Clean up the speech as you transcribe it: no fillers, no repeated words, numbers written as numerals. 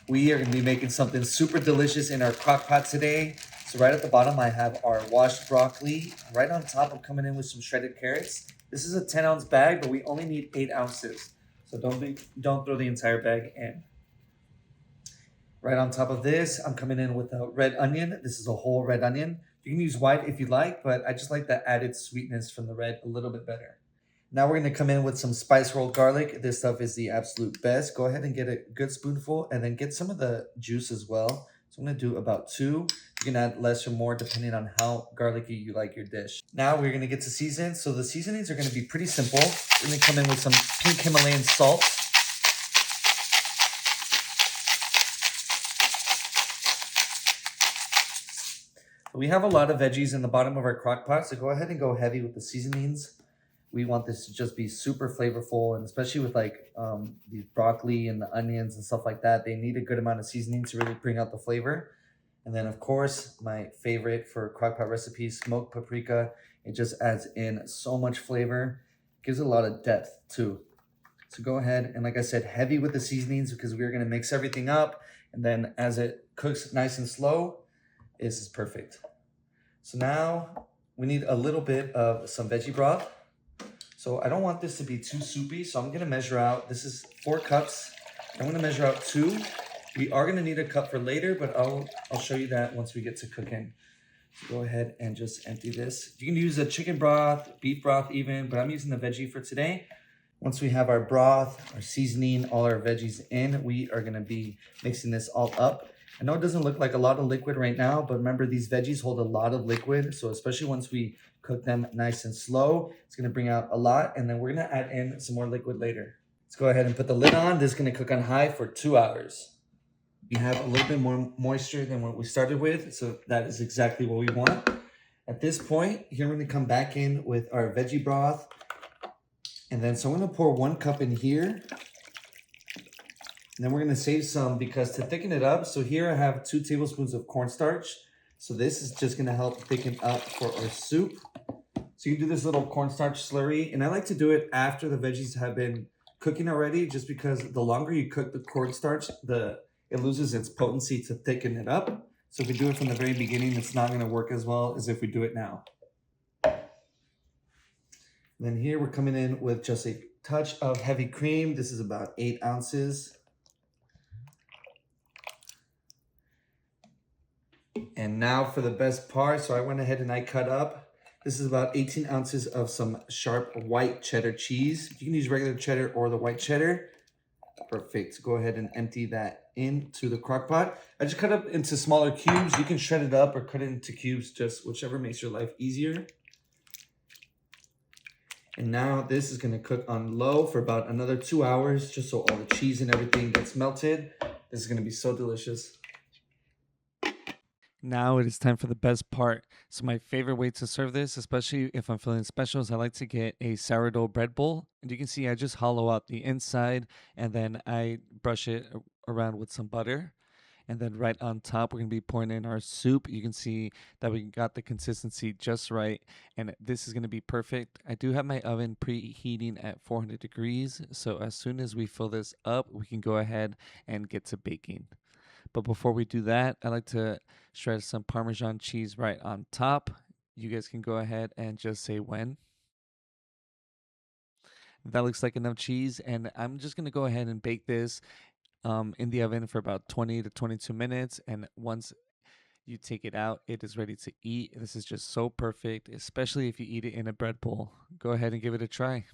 We are going to be making something super delicious in our crock pot today. So right at the bottom, I have our washed broccoli. Right on top, I'm coming in with some shredded carrots. This is a 10-ounce bag, but we only need 8 ounces. So don't throw the entire bag in. Right on top of this, I'm coming in with a red onion. This is a whole red onion. You can use white if you like, but I just like the added sweetness from the red a little bit better. Now we're gonna come in with some spice rolled garlic. This stuff is the absolute best. Go ahead and get a good spoonful and then get some of the juice as well. So I'm gonna do about 2. You can add less or more depending on how garlicky you like your dish. Now we're gonna get to season. So the seasonings are gonna be pretty simple. We're gonna come in with some pink Himalayan salt. We have a lot of veggies in the bottom of our crock pot, so go ahead and go heavy with the seasonings. We want this to just be super flavorful, and especially with like the broccoli and the onions and stuff like that, they need a good amount of seasoning to really bring out the flavor. And then of course, my favorite for crock pot recipes, smoked paprika. It just adds in so much flavor, gives it a lot of depth too. So go ahead and, like I said, heavy with the seasonings because we're gonna mix everything up. And then as it cooks nice and slow, this is perfect. So now we need a little bit of some veggie broth. So I don't want this to be too soupy, so I'm gonna measure out, this is 4 cups. I'm gonna measure out 2. We are gonna need a cup for later, but I'll show you that once we get to cooking. So go ahead and just empty this. You can use a chicken broth, beef broth even, but I'm using the veggie for today. Once we have our broth, our seasoning, all our veggies in, we are gonna be mixing this all up. I know it doesn't look like a lot of liquid right now, but remember these veggies hold a lot of liquid. So especially once we cook them nice and slow, it's gonna bring out a lot. And then we're gonna add in some more liquid later. Let's go ahead and put the lid on. This is gonna cook on high for 2 hours. We have a little bit more moisture than what we started with. So that is exactly what we want. At this point, here we're gonna come back in with our veggie broth. And then, so I'm gonna pour 1 cup in here. And then we're gonna save some because to thicken it up, so here I have 2 tablespoons of cornstarch. So this is just gonna help thicken up for our soup. So you do this little cornstarch slurry, and I like to do it after the veggies have been cooking already, just because the longer you cook the cornstarch, it loses its potency to thicken it up. So if we do it from the very beginning, it's not gonna work as well as if we do it now. And then here we're coming in with just a touch of heavy cream. This is about 8 ounces. And now for the best part. So I went ahead and I cut up. This is about 18 ounces of some sharp white cheddar cheese. You can use regular cheddar or the white cheddar. Perfect. Go ahead and empty that into the crock pot. I just cut up into smaller cubes. You can shred it up or cut it into cubes, just whichever makes your life easier. And now this is gonna cook on low for about another 2 hours, just so all the cheese and everything gets melted. This is gonna be so delicious. Now it is time for the best part. So my favorite way to serve this, especially if I'm feeling special, is I like to get a sourdough bread bowl. And you can see I just hollow out the inside and then I brush it around with some butter. And then right on top, we're going to be pouring in our soup. You can see that we got the consistency just right. And this is going to be perfect. I do have my oven preheating at 400 degrees. So as soon as we fill this up, we can go ahead and get to baking. But before we do that, I like to shred some Parmesan cheese right on top. You guys can go ahead and just say when. That looks like enough cheese. And I'm just going to go ahead and bake this in the oven for about 20 to 22 minutes. And once you take it out, it is ready to eat. This is just so perfect, especially if you eat it in a bread bowl. Go ahead and give it a try.